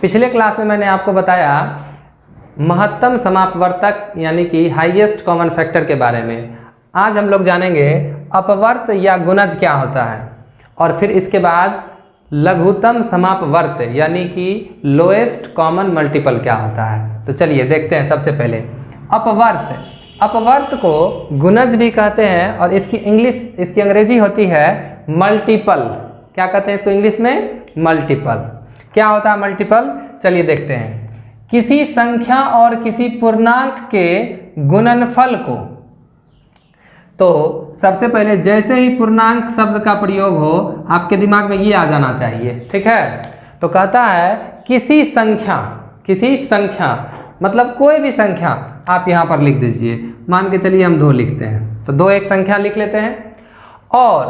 पिछले क्लास में मैंने आपको बताया महत्तम समापवर्तक यानी कि हाईएस्ट कॉमन फैक्टर के बारे में। आज हम लोग जानेंगे अपवर्त या गुणज क्या होता है, और फिर इसके बाद लघुत्तम समापवर्त यानी कि लोएस्ट कॉमन मल्टीपल क्या होता है। तो चलिए देखते हैं। सबसे पहले अपवर्त को गुणज भी कहते हैं और इसकी अंग्रेजी होती है मल्टीपल। क्या कहते हैं इसको इंग्लिश में? मल्टीपल। क्या होता है मल्टीपल? चलिए देखते हैं। किसी संख्या और किसी पूर्णांक के गुणनफल को, तो सबसे पहले जैसे ही पूर्णांक शब्द का प्रयोग हो आपके दिमाग में ये आ जाना चाहिए, ठीक है। तो कहता है किसी संख्या मतलब कोई भी संख्या आप यहाँ पर लिख दीजिए। मान के चलिए हम 2 लिखते हैं, तो 2 एक संख्या लिख लेते हैं। और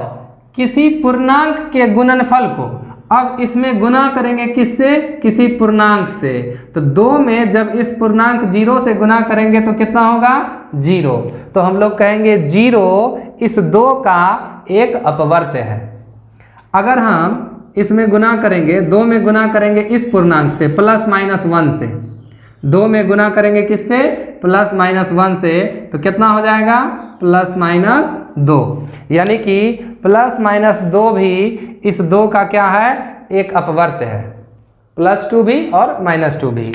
किसी पूर्णांक के गुणनफल को, अब इसमें गुना करेंगे किससे? किसी पूर्णांक से। तो 2 में जब इस पूर्णांक 0 से गुना करेंगे तो कितना होगा? 0। तो हम लोग कहेंगे 0 इस 2 का एक अपवर्त है। अगर हम इसमें गुना करेंगे, 2 में गुना करेंगे इस पूर्णांक से प्लस माइनस 1 से, 2 में गुना करेंगे किससे? प्लस माइनस 1 से, तो कितना हो जाएगा? Plus minus 2। यानी कि प्लस माइनस 2 भी इस 2 का क्या है? एक अपवर्त है। +2 भी और -2 भी।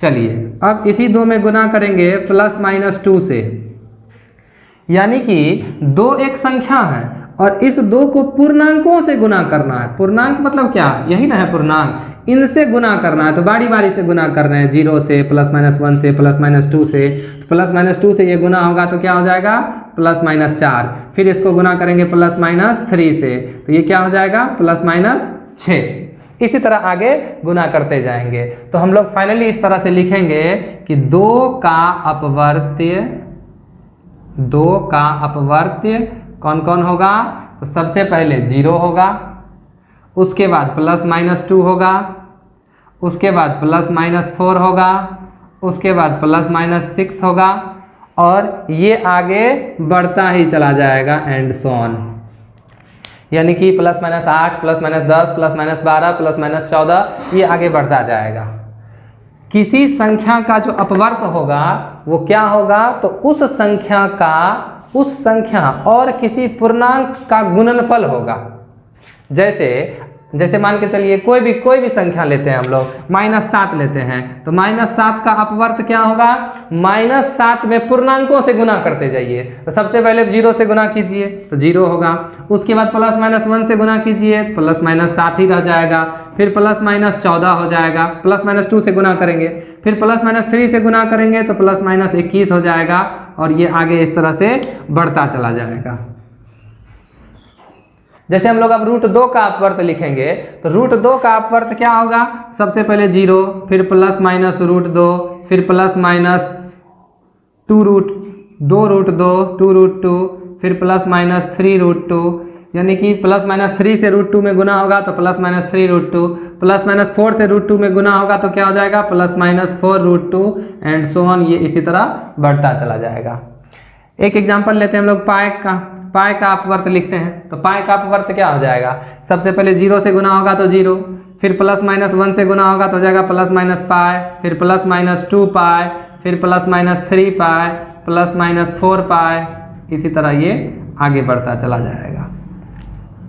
चलिए अब इसी 2 में गुना करेंगे प्लस माइनस 2 से, यानी कि 2 एक संख्या है और इस 2 को पूर्णांकों से गुना करना है। पूर्णांक मतलब क्या? यही ना है पूर्णांक। इनसे गुना करना है, तो बारी बारी से गुना कर रहे हैं। 0 से, प्लस माइनस 1 से, प्लस माइनस 2 से। प्लस माइनस 2 से ये गुना होगा तो क्या हो जाएगा? Plus minus 4। फिर इसको गुना करेंगे प्लस माइनस 3 से, तो ये क्या हो जाएगा? Plus minus 6। इसी तरह आगे गुना करते जाएंगे। तो हम लोग फाइनली इस तरह से लिखेंगे कि 2 का अपवर्त्य कौन कौन होगा? तो सबसे पहले 0 होगा, उसके बाद प्लस माइनस 2 होगा, उसके बाद प्लस माइनस 4 होगा, उसके बाद प्लस माइनस 6 होगा, और ये आगे बढ़ता ही चला जाएगा एंड सो ऑन। यानी कि plus minus 8, plus minus 10, plus minus 12, plus minus 14, ये आगे बढ़ता जाएगा। किसी संख्या का जो अपवर्त होगा वो क्या होगा? तो उस संख्या और किसी पूर्णांक का गुणनफल होगा। जैसे मान के चलिए कोई भी संख्या लेते हैं हम लोग, -7 लेते हैं, तो -7 का अपवर्त क्या होगा? -7 में पूर्णांकों से गुना करते जाइए। तो सबसे पहले 0 से गुना कीजिए तो 0 होगा, उसके बाद प्लस माइनस 1 से गुना कीजिए, प्लस माइनस 7 ही रह जाएगा, फिर प्लस माइनस 14 हो जाएगा, प्लस माइनस 2 से गुना करेंगे, फिर प्लस माइनस 3 से गुना करेंगे तो प्लस माइनस 21 हो जाएगा, और ये आगे इस तरह से बढ़ता चला जाएगा। जैसे हम लोग अब √2 का अपवर्त लिखेंगे, तो √2 का अपवर्त क्या होगा? सबसे पहले 0, फिर प्लस माइनस √2, फिर प्लस माइनस 2√2, 2√2, फिर प्लस माइनस 3√2, यानी कि प्लस माइनस 3 से √2 में गुना होगा तो प्लस माइनस 3√2, प्लस माइनस 4 से √2 में गुना होगा तो क्या हो जाएगा? Plus minus 4√2 and so on. ये इसी तरह बढ़ता चला जाएगा। एक एग्जांपल लेते हैं हम लोग पाई का अपवर्त लिखते हैं। तो पाई का अपवर्त क्या हो जाएगा? सबसे पहले 0 से गुना होगा तो 0, फिर प्लस माइनस 1 से गुना होगा तो हो जाएगा प्लस माइनस पाई, फिर प्लस माइनस 2 पाई, फिर प्लस माइनस 3 पाई, प्लस माइनस 4 पाई। इसी तरह ये आगे बढ़ता चला जाएगा।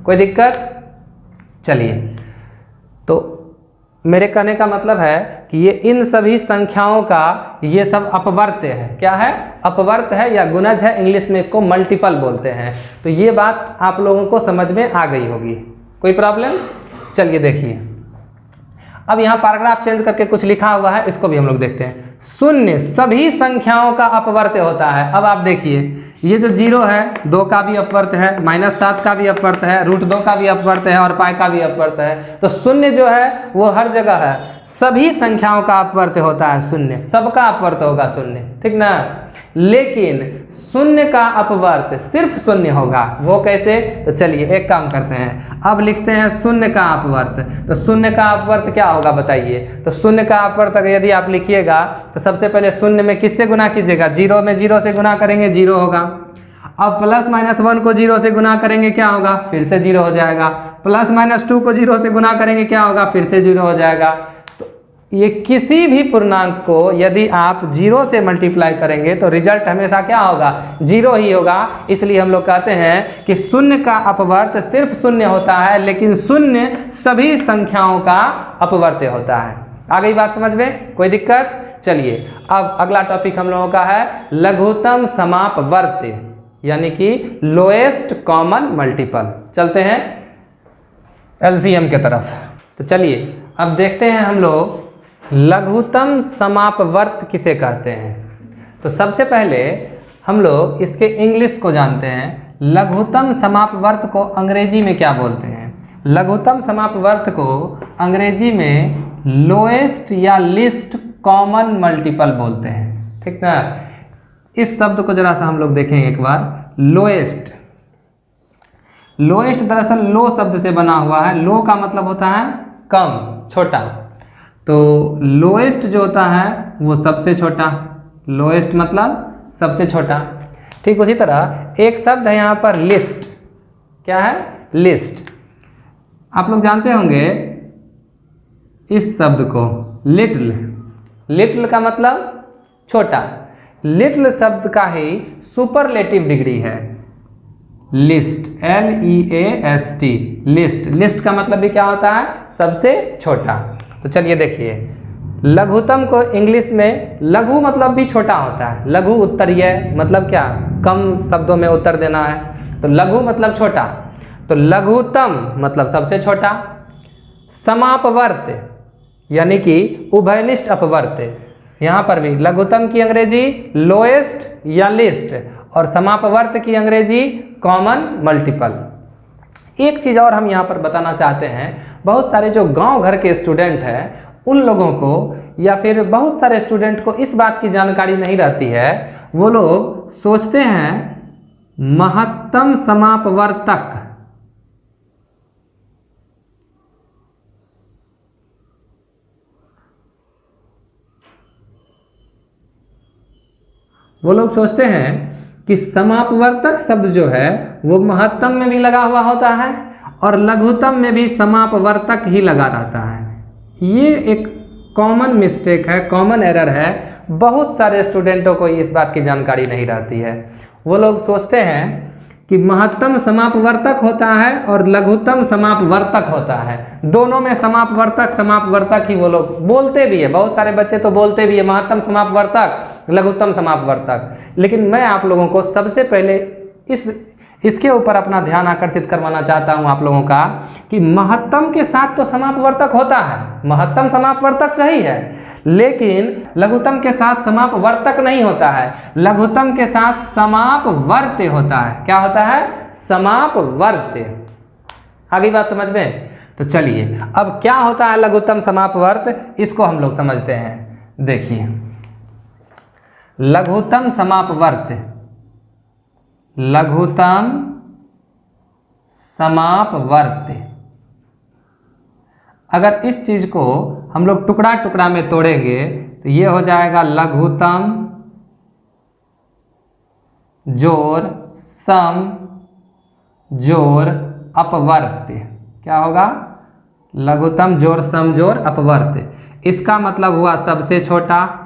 कोई दिक्कत? चलिए, तो मेरे कहने का मतलब है कि ये इन सभी संख्याओं का ये सब अपवर्त है। क्या है? अपवर्त है या गुणज है। इंग्लिश में इसको मल्टीपल बोलते हैं। तो ये बात आप लोगों को समझ में आ गई होगी। कोई प्रॉब्लम? चलिए देखिए, अब यहाँ पैराग्राफ चेंज करके कुछ लिखा हुआ है, इसको भी हम लोग देखते हैं। 0 सभी संख्याओं का अपवर्त होता है। अब आप देखिए, ये जो 0 है 2 का भी अपवर्त है, -7 का भी अपवर्त है, √2 का भी अपवर्त है और पाई का भी अपवर्त है। तो 0 जो है वो हर जगह है। सभी संख्याओं का अपवर्त होता है 0, सबका अपवर्त होगा 0, ठीक ना। लेकिन 0 का अपवर्त सिर्फ 0 होगा। वो कैसे? तो चलिए एक काम करते हैं, अब लिखते हैं 0 का अपवर्त। तो 0 का अपवर्त क्या होगा बताइए? तो 0 का अपवर्त अगर यदि आप लिखिएगा तो सबसे पहले 0 में किससे गुना कीजिएगा? 0 में 0 से गुना करेंगे 0 होगा। अब प्लस माइनस 1 को 0 से गुना करेंगे क्या होगा? फिर से 0 हो जाएगा। प्लस माइनस 2 को 0 से गुना करेंगे क्या होगा? फिर से 0 हो जाएगा। तो ये किसी भी पूर्णांक को यदि आप 0 से मल्टीप्लाई करेंगे तो रिजल्ट हमेशा क्या होगा, 0 ही होगा। इसलिए हम लोग कहते हैं कि शून्य का अपवर्त सिर्फ शून्य होता है, लेकिन शून्य सभी संख्याओं का अपवर्त होता है। आ गई बात समझ में, कोई दिक्कत? चलिए अब अगला टॉपिक हम लोगों का है लघुत्तम समापवर्त, यानी कि लोएस्ट कॉमन मल्टीपल। चलते हैं एलसीएम के तरफ। तो चलिए अब देखते हैं हम लोग लघुत्तम समापवर्त किसे कहते हैं। तो सबसे पहले हम लोग इसके इंग्लिश को जानते हैं। लघुत्तम समापवर्त को अंग्रेजी में क्या बोलते हैं? लघुत्तम समापवर्त को अंग्रेजी में लोएस्ट या लिस्ट कॉमन मल्टीपल बोलते हैं, ठीक ना। इस शब्द को जरा सा हम लोग देखेंगे एक बार। लोएस्ट, लोएस्ट दरअसल लो शब्द से बना हुआ है। लो का मतलब होता है कम, छोटा। तो लोएस्ट जो होता है वो सबसे छोटा, लोएस्ट मतलब सबसे छोटा। ठीक उसी तरह एक शब्द है यहाँ पर लिस्ट। क्या है? लिस्ट। आप लोग जानते होंगे इस शब्द को लिटिल। लिटिल का मतलब छोटा। लिटिल शब्द का ही सुपरलेटिव डिग्री है लिस्ट, LEAST, लिस्ट। लिस्ट का मतलब भी क्या होता है? सबसे छोटा। तो चलिए देखिए, लघुत्तम को इंग्लिश में लघु मतलब भी छोटा होता है। लघु उत्तरीय मतलब क्या? कम शब्दों में उत्तर देना है, तो लघु मतलब छोटा। तो लघुत्तम मतलब सबसे छोटा। समापवर्त यानी कि उभयनिष्ठ अपवर्त, यहाँ पर भी लघुत्तम की अंग्रेजी लोएस्ट या लिस्ट और समापवर्त की अंग्रेजी कॉमन मल्टीपल। एक चीज़ और हम यहाँ पर बताना चाहते हैं, बहुत सारे जो गांव घर के स्टूडेंट हैं उन लोगों को या फिर बहुत सारे स्टूडेंट को इस बात की जानकारी नहीं रहती है। वो लोग सोचते हैं महत्तम समापवर्तक, वो लोग सोचते हैं कि समापवर्तक शब्द जो है वो महत्तम में भी लगा हुआ होता है और लघुत्तम में भी समापवर्तक ही लगा रहता है। ये एक कॉमन मिस्टेक है, कॉमन एरर है। बहुत सारे स्टूडेंटों को इस बात की जानकारी नहीं रहती है। वो लोग सोचते हैं कि महत्तम समापवर्तक होता है और लघुत्तम समापवर्तक होता है। दोनों में समापवर्तक ही वो लोग बोलते भी है। बहुत सारे बच्चे तो बोलते भी है महत्तम समापवर्तक, लघुत्तम समापवर्तक। लेकिन मैं आप लोगों को सबसे पहले इसके ऊपर अपना ध्यान आकर्षित करवाना चाहता हूं आप लोगों का कि महत्तम के साथ तो समापवर्तक होता है, महत्तम समापवर्तक सही है, लेकिन लघुत्तम के साथ समापवर्तक नहीं होता है। लघुत्तम के साथ समापवर्त होता है। क्या होता है? समापवर्त। आगे बात समझ में? तो चलिए अब क्या होता है लघुत्तम समापवर्त, इसको हम लोग समझते हैं। देखिए लघुत्तम समापवर्त, लघुत्तम समापवर्त, अगर इस चीज को हम लोग टुकड़ा टुकड़ा में तोड़ेंगे तो ये हो जाएगा लघुत्तम जोड़ सम जोड़ अपवर्त। क्या होगा? लघुत्तम जोड़ सम जोड़ अपवर्त। इसका मतलब हुआ सबसे छोटा,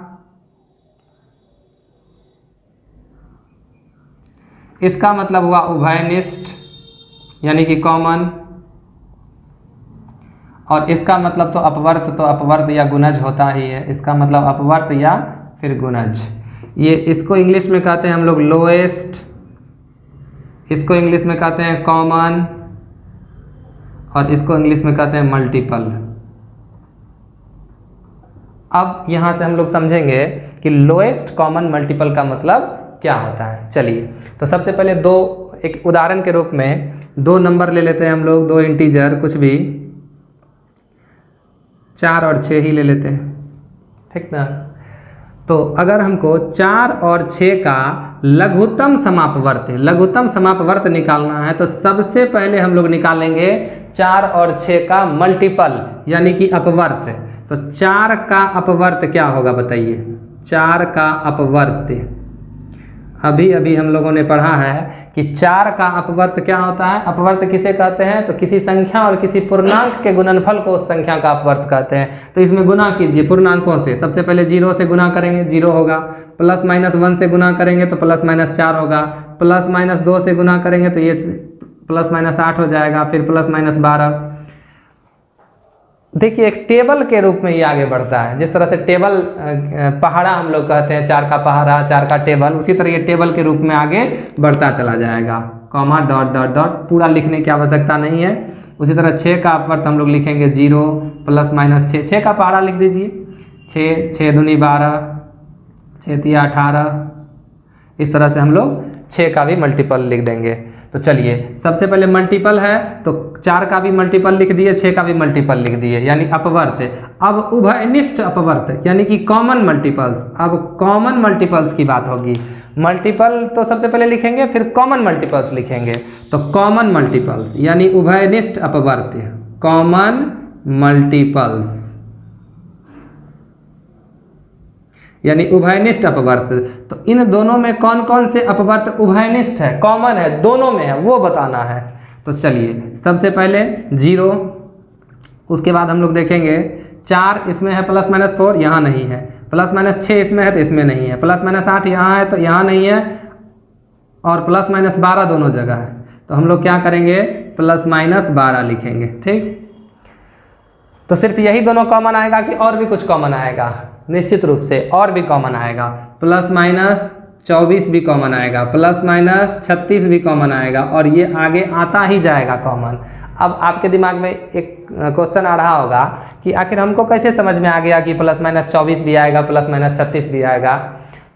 इसका मतलब हुआ उभयनिष्ठ यानी कि कॉमन, और इसका मतलब तो अपवर्त या गुणज होता ही है। इसका मतलब अपवर्त या फिर गुणज। ये इसको इंग्लिश में कहते हैं हम लोग लोएस्ट, इसको इंग्लिश में कहते हैं कॉमन, और इसको इंग्लिश में कहते हैं मल्टीपल। अब यहाँ से हम लोग समझेंगे कि लोएस्ट कॉमन मल्टीपल का मतलब क्या होता है। चलिए तो सबसे पहले एक उदाहरण के रूप में 2 नंबर ले लेते हैं हम लोग, 2 इंटीजर, कुछ भी 4 और 6 ही ले लेते हैं, ठीक ना। तो अगर हमको 4 और 6 का लघुत्तम समापवर्त निकालना है तो सबसे पहले हम लोग निकालेंगे 4 और 6 का मल्टीपल यानी कि अपवर्त। तो 4 का अपवर्त क्या होगा बताइए? 4 का अपवर्त, अभी अभी हम लोगों ने पढ़ा है कि 4 का अपवर्त क्या होता है। अपवर्त किसे कहते हैं? तो किसी संख्या और किसी पूर्णांक के गुणनफल को उस संख्या का अपवर्त कहते हैं। तो इसमें गुना कीजिए पूर्णांकों से। सबसे पहले 0 से गुना करेंगे, 0 होगा। प्लस माइनस 1 से गुना करेंगे तो प्लस माइनस 4 होगा। प्लस माइनस 2 से गुना करेंगे तो ये प्लस माइनस 8 हो जाएगा। फिर प्लस माइनस 12। देखिए एक टेबल के रूप में ये आगे बढ़ता है। जिस तरह से टेबल पहाड़ा हम लोग कहते हैं, 4 का पहाड़ा, 4 का टेबल, उसी तरह ये टेबल के रूप में आगे बढ़ता चला जाएगा। कॉमा डॉट डॉट डॉट, पूरा लिखने की आवश्यकता नहीं है। उसी तरह 6 का अपवर्त हम लोग लिखेंगे 0 प्लस माइनस 6। 6 का पहाड़ा लिख दीजिए, 6 6 दूनी 12, 6 तिया 18। इस तरह से हम लोग 6 का भी मल्टीपल लिख देंगे। तो चलिए सबसे पहले मल्टीपल है तो 4 का भी मल्टीपल लिख दिए, 6 का भी मल्टीपल लिख दिए, यानी अपवर्त। अब उभयनिष्ठ अपवर्त यानी कि कॉमन मल्टीपल्स। अब कॉमन मल्टीपल्स की बात होगी। मल्टीपल तो सबसे पहले लिखेंगे, फिर कॉमन मल्टीपल्स लिखेंगे। तो कॉमन मल्टीपल्स यानी उभयनिष्ठ अपवर्त, कॉमन मल्टीपल्स यानी उभयनिष्ठ अपवर्त। तो इन दोनों में कौन कौन से अपवर्त उभयनिष्ठ है, कॉमन है, दोनों में है, वो बताना है। तो चलिए सबसे पहले 0, उसके बाद हम लोग देखेंगे 4 इसमें है प्लस माइनस 4, यहाँ नहीं है। प्लस माइनस 6 इसमें है तो इसमें नहीं है। प्लस माइनस 8 यहाँ है तो यहाँ नहीं है। और प्लस माइनस 12 दोनों जगह है। तो हम लोग क्या करेंगे, प्लस माइनस 12 लिखेंगे। ठीक, तो सिर्फ यही दोनों कॉमन आएगा कि और भी कुछ कॉमन आएगा? निश्चित रूप से और भी कॉमन आएगा। प्लस माइनस 24 भी कॉमन आएगा, प्लस माइनस 36 भी कॉमन आएगा, और ये आगे आता ही जाएगा कॉमन। अब आपके दिमाग में एक क्वेश्चन आ रहा होगा कि आखिर हमको कैसे समझ में आ गया कि प्लस माइनस 24 भी आएगा, प्लस माइनस 36 भी आएगा।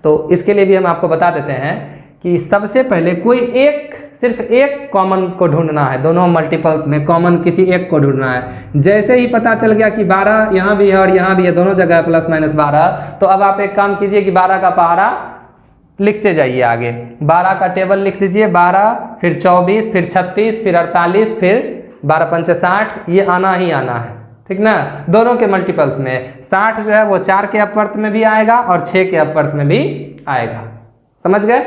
तो इसके लिए भी हम आपको बता देते हैं कि सबसे पहले सिर्फ एक कॉमन को ढूंढना है। दोनों मल्टीपल्स में कॉमन किसी एक को ढूंढना है। जैसे ही पता चल गया कि 12 यहाँ भी है और यहाँ भी है, दोनों जगह है प्लस माइनस 12, तो अब आप एक काम कीजिए कि 12 का पहाड़ा लिखते जाइए आगे। 12 का टेबल लिख दीजिए, 12 फिर 24 फिर 36 फिर 48 फिर 12 पंचे 60, ये आना ही आना है। ठीक ना, दोनों के मल्टीपल्स में 60 जो है वो 4 के अपवर्त में भी आएगा और 6 के अपवर्त में भी आएगा। समझ गए?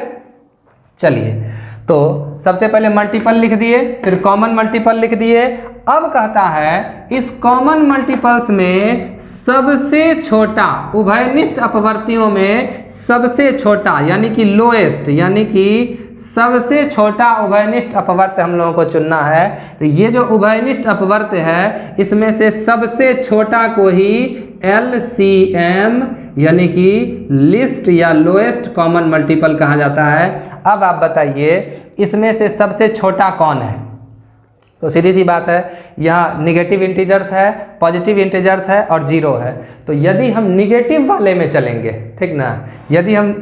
चलिए, तो सबसे पहले मल्टीपल लिख दिए, फिर कॉमन मल्टीपल लिख दिए। अब कहता है इस कॉमन मल्टीपल्स में सबसे छोटा, उभयनिष्ठ अपवर्तियों में सबसे छोटा यानी कि लोएस्ट, यानी कि सबसे छोटा उभयनिष्ठ अपवर्त हम लोगों को चुनना है। तो ये जो उभयनिष्ठ अपवर्त है इसमें से सबसे छोटा को ही LCM यानी कि लिस्ट या लोएस्ट कॉमन मल्टीपल कहा जाता है। अब आप बताइए इसमें से सबसे छोटा कौन है? तो सीधी सी बात है, यहाँ निगेटिव इंटीजर्स है, पॉजिटिव इंटीजर्स है और 0 है। तो यदि हम निगेटिव वाले में चलेंगे, ठीक ना, यदि हम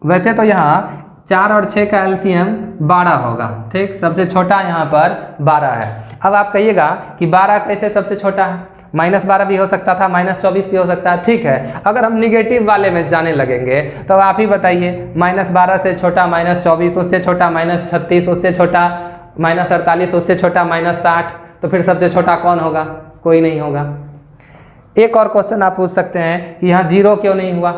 वैसे तो यहाँ 4 और 6 का LCM 12 होगा। ठीक, सबसे छोटा यहाँ पर 12 है। अब आप कहिएगा कि 12 कैसे सबसे छोटा है? -12 भी हो सकता था, -24 भी हो सकता है। ठीक है, अगर हम निगेटिव वाले में जाने लगेंगे तो आप ही बताइए, -12 से छोटा -24, उससे छोटा -36, उससे छोटा -48, उससे छोटा -60, तो फिर सबसे छोटा कौन होगा? कोई नहीं होगा। एक और क्वेश्चन आप पूछ सकते हैं कि यहाँ 0 क्यों नहीं हुआ?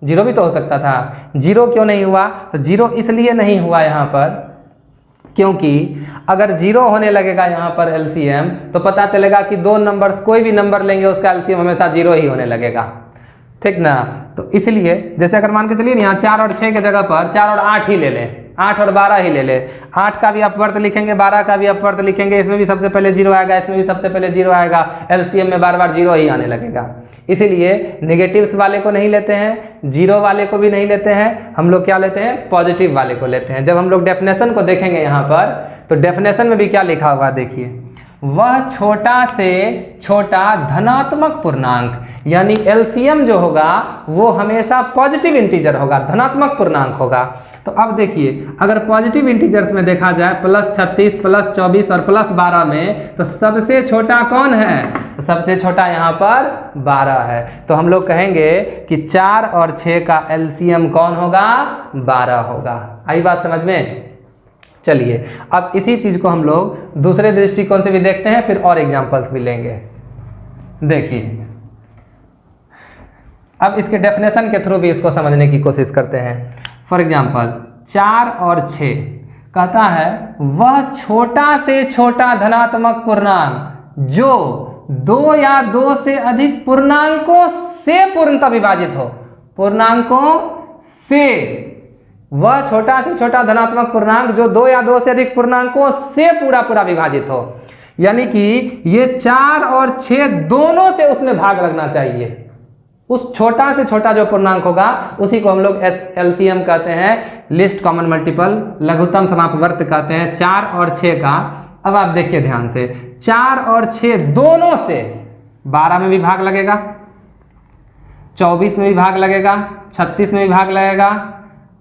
0 भी तो हो सकता था। 0 क्यों नहीं हुआ? तो 0 इसलिए नहीं हुआ यहाँ पर क्योंकि अगर 0 होने लगेगा यहाँ पर LCM तो पता चलेगा कि दो नंबर्स, कोई भी नंबर लेंगे उसका LCM हमेशा 0 ही होने लगेगा। ठीक ना, तो इसलिए जैसे अगर मान के चलिए यहाँ 4 और 6 के जगह पर 4 और 8 ही ले लें, 8 और 12 ही ले ले। 8 का भी अपवर्त लिखेंगे, 12 का भी अपवर्त लिखेंगे, इसमें भी सबसे पहले 0 आएगा, इसमें भी सबसे पहले 0 आएगा। LCM में बार बार 0 ही आने लगेगा। इसीलिए नेगेटिव्स वाले को नहीं लेते हैं, 0 वाले को भी नहीं लेते हैं, हम लोग क्या लेते हैं? पॉजिटिव वाले को लेते हैं। जब हम लोग डेफिनेशन को देखेंगे यहाँ पर, तो डेफिनेशन में भी क्या लिखा हुआ देखिए, वह छोटा से छोटा धनात्मक पूर्णांक, यानी LCM जो होगा वो हमेशा पॉजिटिव इंटीजर होगा, धनात्मक पूर्णांक होगा। तो अब देखिए, अगर पॉजिटिव इंटीजर्स में देखा जाए +36, +24 और +12 में, तो सबसे छोटा कौन है? तो सबसे छोटा यहाँ पर 12 है। तो हम लोग कहेंगे कि 4 और 6 का LCM कौन होगा? 12 होगा। आई बात समझ में? चलिए, अब इसी चीज को हम लोग दूसरे दृष्टिकोण से भी देखते हैं, फिर और एग्जांपल्स भी लेंगे। देखिए, अब इसके डेफिनेशन के थ्रू भी इसको समझने की कोशिश करते हैं। फॉर एग्जांपल 4 और 6, कहता है वह छोटा से छोटा धनात्मक पूर्णांक जो 2 या 2 से अधिक पूर्णांकों से पूर्णतः विभाजित हो, पूर्णांकों से, वह छोटा से छोटा धनात्मक पूर्णांक जो 2 या 2 से अधिक पूर्णांकों से पूरा विभाजित हो, यानी कि ये 4 और 6 दोनों से उसमें भाग लगना चाहिए। उस छोटा से छोटा जो पूर्णांक होगा उसी को हम लोग एलसीएम कहते हैं, लिस्ट कॉमन मल्टीपल, लघुत्तम समापवर्त कहते हैं 4 और 6 का। अब आप देखिए ध्यान से, 4 और 6 दोनों से 12 में भी भाग लगेगा, 24 में भी भाग लगेगा, 36 में भी भाग लगेगा,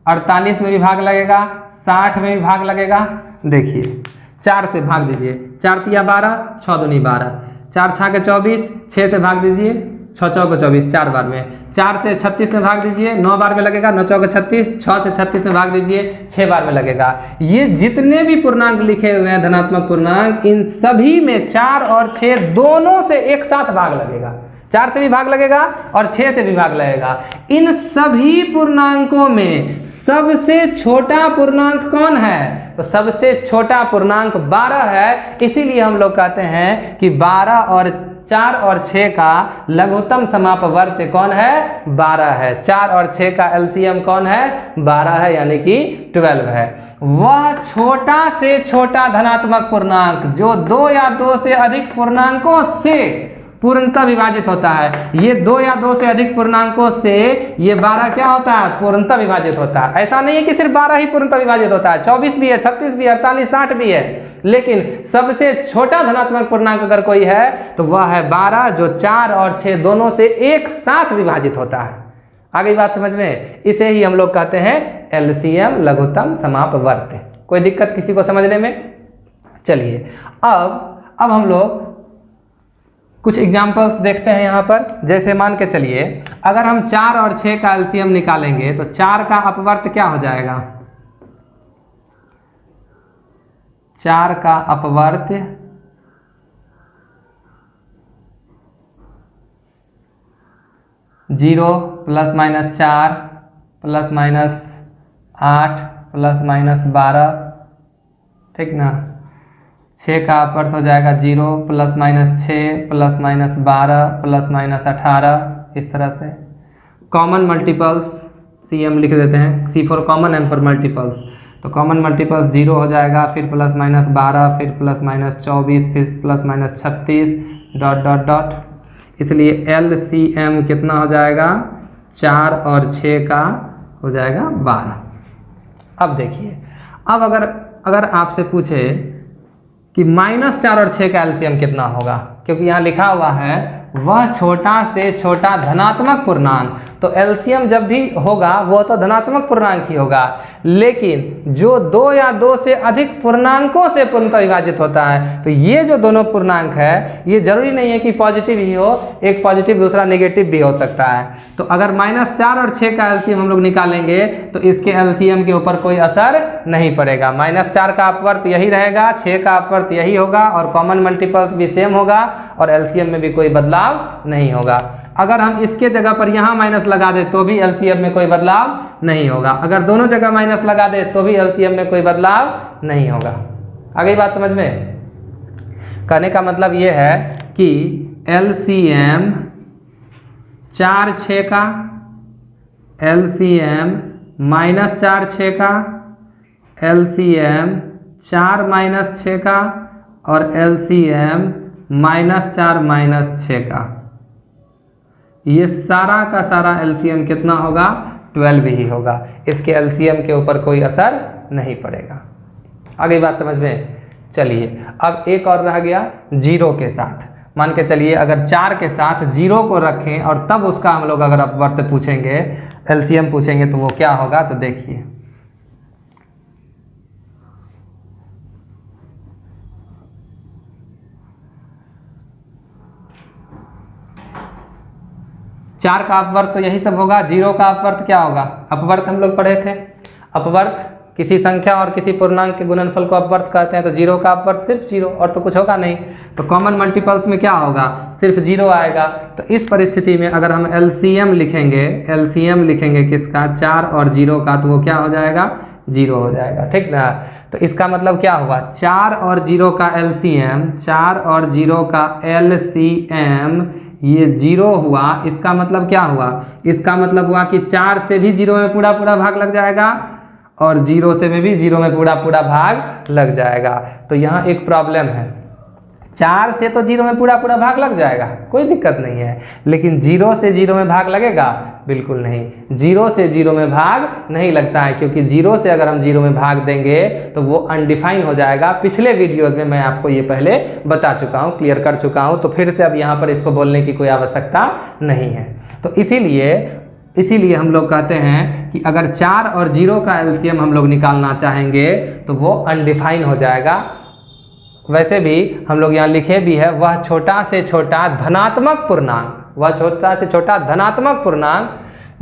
48 में भी भाग लगेगा, 60 में भी भाग लगेगा। देखिए 4 से भाग दीजिए, 4 तिया 12, 6 दूनी 12, 4 छः के 24, 6 से भाग दीजिए, 6 चौक 24, 4 बार में, 4 से 36 में भाग दीजिए, 9 बार में लगेगा, 9 चौक 36, 6 से 36 में भाग दीजिए, 6 बार में लगेगा। ये जितने भी पूर्णांक लिखे हुए हैं धनात्मक पूर्णांक, इन सभी में 4 और 6 दोनों से एक साथ भाग लगेगा, 4 से भी भाग लगेगा और 6 से भी भाग लगेगा। इन सभी पूर्णांकों में सबसे छोटा पूर्णांक कौन है? तो सबसे छोटा पूर्णांक 12 है, इसीलिए हम लोग कहते हैं कि 12 और 4 और 6 का लघुत्तम समापवर्त कौन है? 12 है। 4 और 6 का एलसीएम कौन है? 12 है, यानी कि 12 है। वह छोटा से छोटा धनात्मक पूर्णांक जो 2 या 2 से अधिक पूर्णांकों से पूर्णतः विभाजित होता है। ये 2 या 2 से अधिक पूर्णांकों से ये 12 क्या होता है? पूर्णतः विभाजित होता है। ऐसा नहीं है कि सिर्फ 12 ही पूर्णतः विभाजित होता है, 24 भी है, 36 भी है, 48, 60 भी है, लेकिन सबसे छोटा धनात्मक पूर्णांक अगर कोई है तो वह है 12, जो 4 और 6 दोनों से एक साथ विभाजित होता है। आगे बात समझ में? इसे ही हम लोग कहते हैं एलसीएम, लघुत्तम समापवर्त। कोई दिक्कत किसी को समझने में? चलिए अब हम लोग कुछ एग्जाम्पल्स देखते हैं यहाँ पर। जैसे मान के चलिए अगर हम 4 और 6 का एलसीएम निकालेंगे तो 4 का अपवर्त क्या हो जाएगा? 4 का अपवर्त 0 plus minus 4 plus minus 8 plus minus 12, ठीक ना। 6 का अपवर्त हो जाएगा 0 plus minus 6 plus minus 12 plus minus 18, इस तरह से। कॉमन मल्टीपल्स सीएम लिख देते हैं, C for common, M for multiples. तो कॉमन मल्टीपल्स 0 हो जाएगा, फिर प्लस माइनस 12, फिर प्लस माइनस 24, फिर plus minus 36, dot dot dot. इसलिए एलसीएम कितना हो जाएगा? 4 और 6 का हो जाएगा 12। अब देखिए, अब अगर आपसे पूछे कि -4 और 6 का एलसीएम कितना होगा, क्योंकि यहाँ लिखा हुआ है वह छोटा से छोटा धनात्मक पूर्णांक, तो एलसीएम जब भी होगा वो तो धनात्मक पूर्णांक ही होगा, लेकिन जो 2 या 2 से अधिक पूर्णांकों से पूर्णतः विभाजित होता है, तो ये जो दोनों पूर्णांक है ये जरूरी नहीं है कि पॉजिटिव ही हो, एक पॉजिटिव दूसरा नेगेटिव भी हो सकता है। तो अगर -4 और 6 का एलसीएम हम लोग निकालेंगे तो इसके एलसीएम के ऊपर कोई असर नहीं पड़ेगा। -4 का अपवर्त यही रहेगा, 6 का अपवर्त यही होगा, और कॉमन मल्टीपल्स भी सेम होगा, और एलसीएम में भी कोई बदलाव नहीं होगा। अगर हम इसके जगह पर यहाँ माइनस लगा दे तो भी एलसीएम में कोई बदलाव नहीं होगा, अगर दोनों जगह माइनस लगा दे तो भी एलसीएम में कोई बदलाव नहीं होगा। आगे बात समझ में? कहने का मतलब ये है कि एलसीएम 4/6 का, एलसीएम -4/6 का, एलसीएम 4-6 का, और एलसीएम -4-6 का, ये सारा का सारा एलसीएम कितना होगा? 12 ही होगा। इसके एलसीएम के ऊपर कोई असर नहीं पड़ेगा। आगे बात समझ में? चलिए अब एक और रह गया 0 के साथ। मान के चलिए अगर 4 के साथ 0 को रखें और तब उसका हम लोग अगर अपवर्त पूछेंगे, एलसीएम पूछेंगे, तो वो क्या होगा? तो देखिए 4 का अपवर्त तो यही सब होगा, 0 का अपवर्त क्या होगा? अपवर्त हम लोग पढ़े थे, अपवर्त किसी संख्या और किसी पूर्णांक के गुणनफल को अपवर्त कहते हैं। तो 0 का अपवर्त सिर्फ 0, और तो कुछ होगा नहीं। तो कॉमन मल्टीपल्स में क्या होगा? सिर्फ 0 आएगा। तो इस परिस्थिति में अगर हम एलसीएम लिखेंगे, एलसीएम लिखेंगे किसका? 4 और 0 का, तो वो क्या हो जाएगा? 0 हो जाएगा, ठीक ना। तो इसका मतलब क्या हुआ, 4 और 0 का एलसीएम, 4 और 0 का एलसीएम ये 0 हुआ। इसका मतलब क्या हुआ, इसका मतलब हुआ कि 4 से भी 0 में पूरा पूरा भाग लग जाएगा और 0 से में भी 0 में पूरा पूरा भाग लग जाएगा। तो यहाँ एक प्रॉब्लम है, 4 से तो 0 में पूरा पूरा भाग लग जाएगा, कोई दिक्कत नहीं है, लेकिन 0 से 0 में भाग लगेगा, बिल्कुल नहीं। 0 से 0 में भाग नहीं लगता है, क्योंकि 0 से अगर हम 0 में भाग देंगे तो वो अनडिफाइन हो जाएगा। पिछले वीडियोज में मैं आपको ये पहले बता चुका हूँ, क्लियर कर चुका हूँ, तो फिर से अब यहाँ पर इसको बोलने की कोई आवश्यकता नहीं है। तो इसीलिए हम लोग कहते हैं कि अगर 4 और 0 का एलसीएम हम लोग निकालना चाहेंगे तो वो अनडिफाइन हो जाएगा। वैसे भी हम लोग यहाँ लिखे भी है, वह छोटा से छोटा धनात्मक पूर्णांक, वह छोटा से छोटा धनात्मक पूर्णांक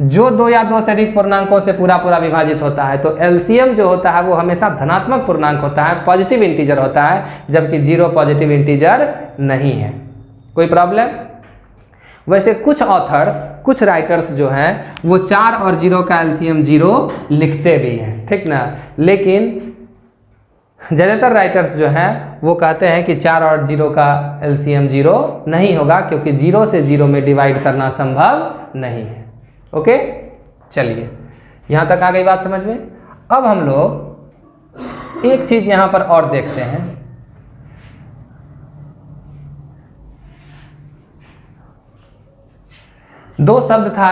जो 2 या 2 से अधिक पूर्णांकों से पूरा पूरा विभाजित होता है। तो एलसीएम जो होता है वो हमेशा धनात्मक पूर्णांक होता है, पॉजिटिव इंटीजर होता है, जबकि 0 पॉजिटिव इंटीजर नहीं है। कोई प्रॉब्लम। वैसे कुछ ऑथर्स, कुछ राइटर्स जो हैं वो 4 और 0 का एलसीएम 0 लिखते भी हैं, ठीक ना, लेकिन ज़्यादातर राइटर्स जो हैं वो कहते हैं कि 4 और 0 का एलसीएम 0 नहीं होगा, क्योंकि 0 से 0 में डिवाइड करना संभव नहीं है। ओके, चलिए यहाँ तक आ गई बात समझ में। अब हम लोग एक चीज यहाँ पर और देखते हैं। दो शब्द था,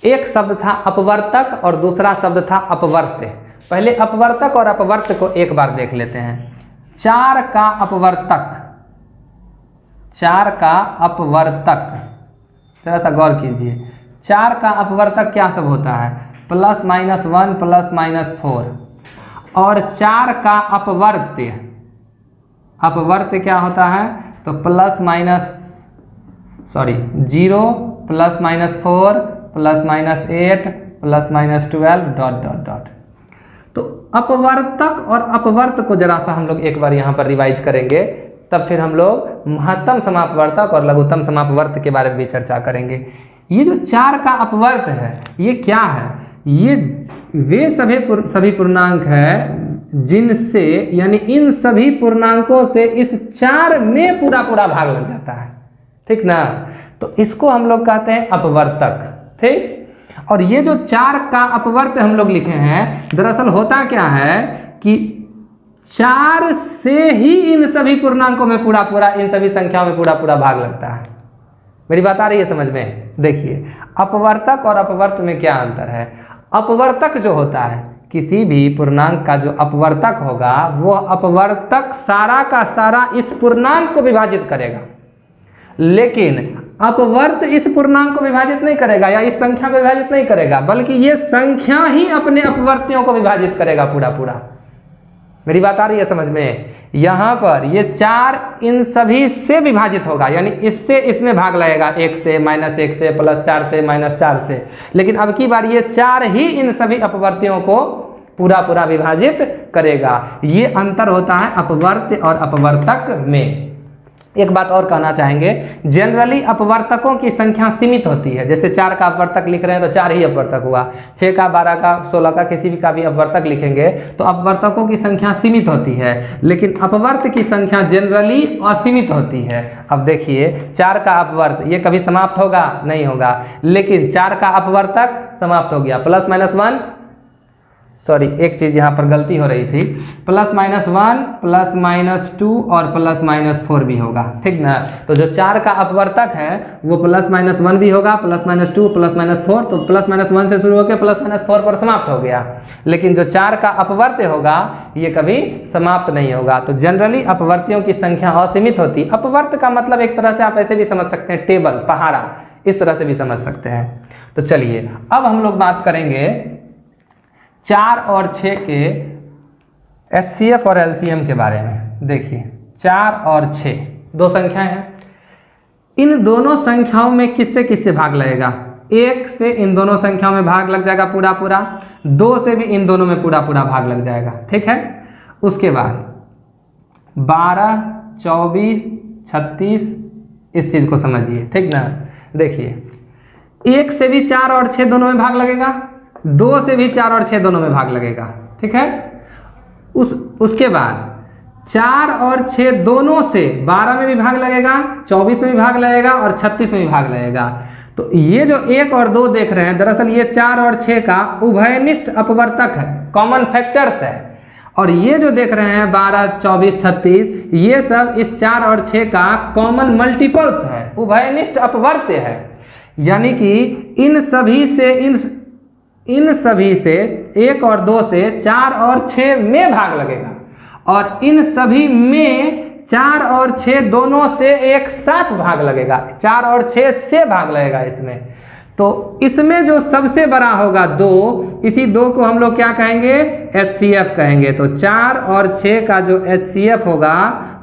एक शब्द था अपवर्तक और दूसरा शब्द था अपवर्त्य। पहले अपवर्तक और अपवर्त्य को एक बार देख लेते हैं। 4 का अपवर्तक, 4 का अपवर्तक, थोड़ा सा गौर कीजिए। 4 का अपवर्तक क्या सब होता है, +-1 +-4। और 4 का अपवर्त्य, अपवर्त्य क्या होता है, तो +- 0 +-4 +-8 +-12 ... तो अपवर्तक और अपवर्त्य को जरा सा हम लोग एक बार यहाँ पर रिवाइज करेंगे, तब फिर हम लोग महत्तम समापवर्तक और लघुत्तम समापवर्त्य के बारे में भी चर्चा करेंगे। ये जो 4 का अपवर्त्य है ये क्या है, ये वे सभी पूर्णांक है जिनसे, यानी इन सभी पूर्णांकों से इस 4 में पूरा पूरा भाग लग जाता है, ठीक ना। तो इसको हम लोग कहते हैं अपवर्तक, ठीक। और ये जो 4 का अपवर्त्य हम लोग लिखे हैं, दरअसल होता क्या है कि 4 से ही इन सभी पूर्णांकों में पूरा पूरा, इन सभी संख्याओं में पूरा पूरा भाग लगता है। मेरी बात आ रही है समझ में। देखिए अपवर्तक और अपवर्त्य में क्या अंतर है। अपवर्तक जो होता है, किसी भी पूर्णांक का जो अपवर्तक होगा वो अपवर्तक सारा का सारा इस पूर्णांक को विभाजित करेगा, लेकिन अपवर्त्य इस पूर्णांक को विभाजित नहीं करेगा या इस संख्या को विभाजित नहीं करेगा, बल्कि ये संख्या ही अपने अपवर्त्यों को विभाजित करेगा पूरा पूरा। मेरी बात आ रही है समझ में। यहाँ पर ये 4 इन सभी से विभाजित होगा, यानी इससे इसमें भाग लगेगा, 1 से, -1 से, +4 से, -4 से, लेकिन अब की बार ये 4 ही इन सभी अपवर्त्यों को पूरा पूरा विभाजित करेगा। ये अंतर होता है अपवर्त्य और अपवर्तक में। एक बात और कहना चाहेंगे, जनरली अपवर्तकों की संख्या सीमित होती है। जैसे 4 का अपवर्तक लिख रहे हैं तो 4 ही अपवर्तक हुआ, 6 का, 12 का, 16 का, किसी भी का भी अपवर्तक लिखेंगे तो अपवर्तकों की संख्या सीमित होती है, लेकिन अपवर्त्य की संख्या जनरली असीमित होती है। अब देखिए 4 का अपवर्त्य ये कभी समाप्त होगा नहीं होगा, लेकिन 4 का अपवर्तक समाप्त हो गया, +-1, सॉरी एक चीज़ यहाँ पर गलती हो रही थी, +-1 +-2 और +-4 भी होगा, ठीक ना। तो जो 4 का अपवर्तक है वो +-1 भी होगा, +-2 +-4, तो +-1 से शुरू होकर +-4 पर समाप्त हो गया, लेकिन जो 4 का अपवर्त्य होगा ये कभी समाप्त नहीं होगा। तो जनरली अपवर्त्यों की संख्या असीमित होती। अपवर्त्य का मतलब एक तरह से आप ऐसे भी समझ सकते हैं, टेबल, पहाड़ा, इस तरह से भी समझ सकते हैं। तो चलिए अब हम लोग बात करेंगे 4 और 6 के HCF और LCM के बारे में। देखिए 4 और 6 दो संख्याएं हैं, इन दोनों संख्याओं में किससे किससे भाग लगेगा। 1 से इन दोनों संख्याओं में भाग लग जाएगा पूरा पूरा, 2 से भी इन दोनों में पूरा पूरा भाग लग जाएगा, ठीक है। उसके बाद 12, 24, 36, इस चीज को समझिए, ठीक ना। देखिए 1 से भी 4 और 6 दोनों में भाग लगेगा, 2 से भी 4 और 6 दोनों में भाग लगेगा, ठीक है। उसके बाद 4 और 6 दोनों से 12 में भी भाग लगेगा, 24 में भी भाग लगेगा और 36 में भी भाग लगेगा। तो ये जो 1 और 2 देख रहे हैं, दरअसल ये 4 और 6 का उभयनिष्ठ अपवर्तक है, कॉमन फैक्टर्स है। और ये जो देख रहे हैं 12, 24, 36, ये सब इस 4 और 6 का कॉमन मल्टीपल्स है, उभयनिष्ठ अपवर्त्य है। यानी कि इन सभी से 1 और 2 से 4 और 6 में भाग लगेगा, और इन सभी में 4 और 6 दोनों से एक साथ भाग लगेगा, 4 और 6 से भाग लगेगा इसमें। तो इसमें जो सबसे बड़ा होगा 2, इसी 2 को हम लोग क्या कहेंगे, HCF कहेंगे। तो 4 और 6 का जो HCF होगा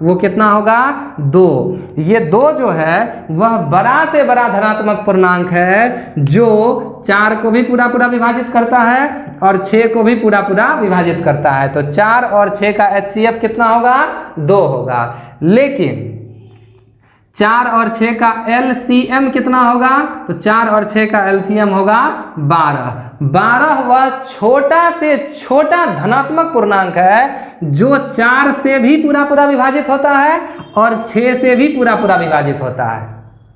वो कितना होगा, 2। ये 2 जो है वह बड़ा से बड़ा धनात्मक पूर्णांक है, जो 4 को भी पूरा पूरा विभाजित करता है और 6 को भी पूरा पूरा विभाजित करता है। तो 4 और 6 का HCF कितना होगा, 2 होगा। लेकिन 4 और 6 का LCM कितना होगा, तो 4 और 6 का LCM होगा 12। 12 वह छोटा से छोटा धनात्मक पूर्णांक है जो 4 से भी पूरा पूरा विभाजित होता है और 6 से भी पूरा पूरा विभाजित होता है।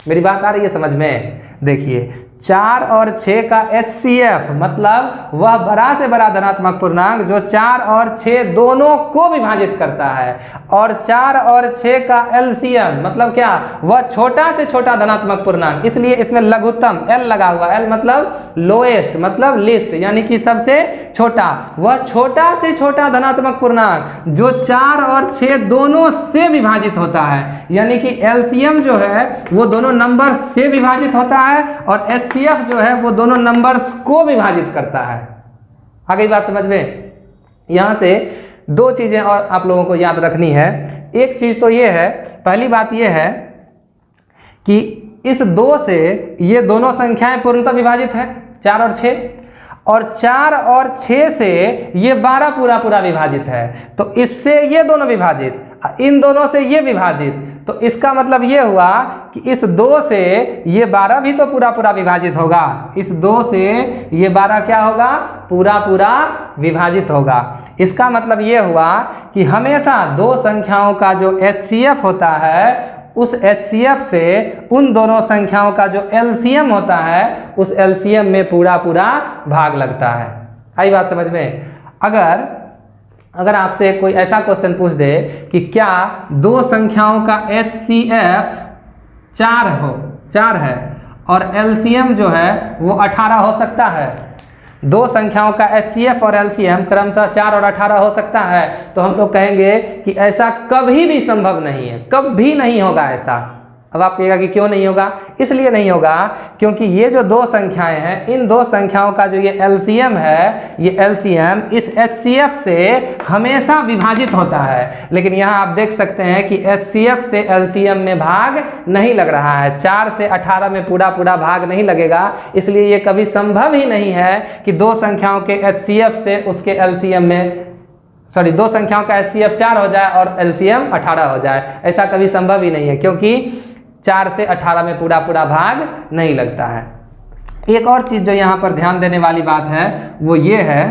मेरी बात आ रही है समझ में? देखिए 4 और 6 का HCF मतलब वह बड़ा से बड़ा धनात्मक पूर्णांक जो 4 और 6 दोनों को विभाजित करता है, और 4 और 6 का LCM मतलब क्या, वह छोटा से छोटा धनात्मक पूर्णांक, इसलिए इसमें लघुत्तम L लगा हुआ, L मतलब लोएस्ट मतलब लिस्ट, यानी कि सबसे छोटा, वह छोटा से छोटा धनात्मक पूर्णांक जो 4 और 6 दोनों से विभाजित होता है। यानी कि LCM जो है वो दोनों नंबर से विभाजित होता है और HCF जो है वो दोनों नंबर्स को विभाजित करता है। आ गई बात समझ में? यहां से 2 चीजें और आप लोगों को याद रखनी है। एक चीज तो ये है, पहली बात ये है कि इस 2 से ये दोनों संख्याएं पूर्णतः विभाजित है, 4 और 6, और 4 और 6 से ये 12 पूरा पूरा विभाजित है। तो इससे ये दोनों विभाजित, इन दोनों से ये विभाजित, तो इसका मतलब ये हुआ कि इस 2 से ये 12 भी तो पूरा पूरा विभाजित होगा, इस 2 से ये 12 क्या होगा, पूरा पूरा विभाजित होगा। इसका मतलब ये हुआ कि हमेशा 2 संख्याओं का जो HCF होता है, उस HCF से उन दोनों संख्याओं का जो LCM होता है, उस LCM में पूरा पूरा भाग लगता है। आई बात समझ में? अगर आपसे कोई ऐसा क्वेश्चन पूछ दे कि क्या 2 संख्याओं का HCF 4 है और LCM जो है वो 18 हो सकता है, 2 संख्याओं का HCF और LCM क्रमशः 4 और 18 हो सकता है, तो हम लोग कहेंगे कि ऐसा कभी भी संभव नहीं है, कभी नहीं होगा ऐसा। अब आप कहिएगा कि क्यों नहीं होगा? इसलिए नहीं होगा क्योंकि ये जो 2 संख्याएं हैं, इन 2 संख्याओं का जो ये LCM है, ये LCM इस HCF से हमेशा विभाजित होता है। लेकिन यहाँ आप देख सकते हैं कि HCF से LCM में भाग नहीं लग रहा है, 4 से 18 में पूरा पूरा भाग नहीं लगेगा। इसलिए ये कभी संभव ही नहीं है कि 2 संख्याओं के HCF से उसके LCM में 2 संख्याओं का HCF 4 हो जाए और LCM 18 हो जाए, ऐसा कभी संभव ही नहीं है, क्योंकि 4 से 18 में पूरा पूरा भाग नहीं लगता है। एक और चीज जो यहाँ पर ध्यान देने वाली बात है वो ये है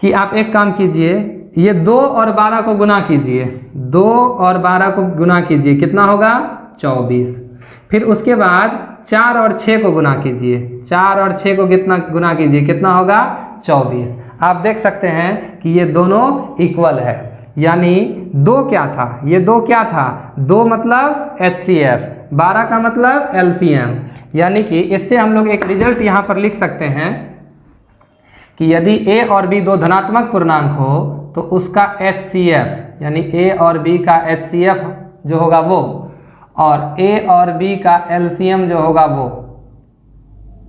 कि आप एक काम कीजिए, ये 2 और 12 को गुना कीजिए, 2 और 12 को गुना कीजिए, कितना होगा, 24। फिर उसके बाद 4 और 6 को गुना कीजिए, 4 और 6 को कितना गुना कीजिए, कितना होगा, 24। आप देख सकते हैं कि ये दोनों इक्वल है, यानी 2 क्या था, ये 2 क्या था, 2 मतलब HCF, 12 का मतलब LCM। यानी कि इससे हम लोग एक रिजल्ट यहाँ पर लिख सकते हैं कि यदि A और B 2 धनात्मक पूर्णांक हो तो उसका HCF यानी A और B का HCF जो होगा वो, और A और B का LCM जो होगा वो,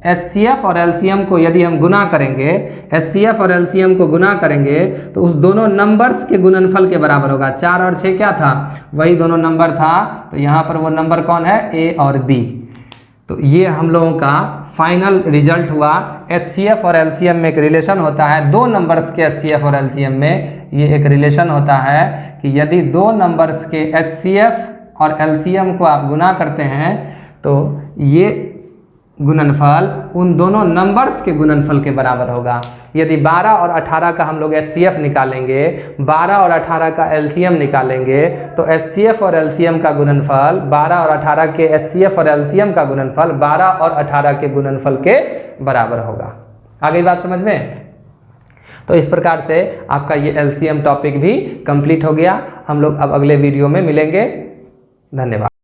HCF और LCM को यदि हम गुना करेंगे, HCF और LCM को गुना करेंगे तो उस दोनों नंबर्स के गुणनफल के बराबर होगा। 4 और 6 क्या था, वही दोनों नंबर था, तो यहाँ पर वो नंबर कौन है, A और B। तो ये हम लोगों का फाइनल रिजल्ट हुआ। HCF और LCM में एक रिलेशन होता है, 2 नंबर्स के HCF और LCM में ये एक रिलेशन होता है कि यदि 2 नंबर्स के HCF और LCM को आप गुना करते हैं तो ये गुणनफल उन दोनों नंबर्स के गुणनफल के बराबर होगा। यदि 12 और 18 का हम लोग HCF निकालेंगे, 12 और 18 का LCM निकालेंगे, तो HCF और LCM का गुणनफल 12 और 18 के HCF और LCM का गुणनफल 12 और 18 के गुणनफल के बराबर होगा। आ गई बात समझ में? तो इस प्रकार से आपका ये LCM टॉपिक भी कंप्लीट हो गया। हम लोग अब अगले वीडियो में मिलेंगे। धन्यवाद।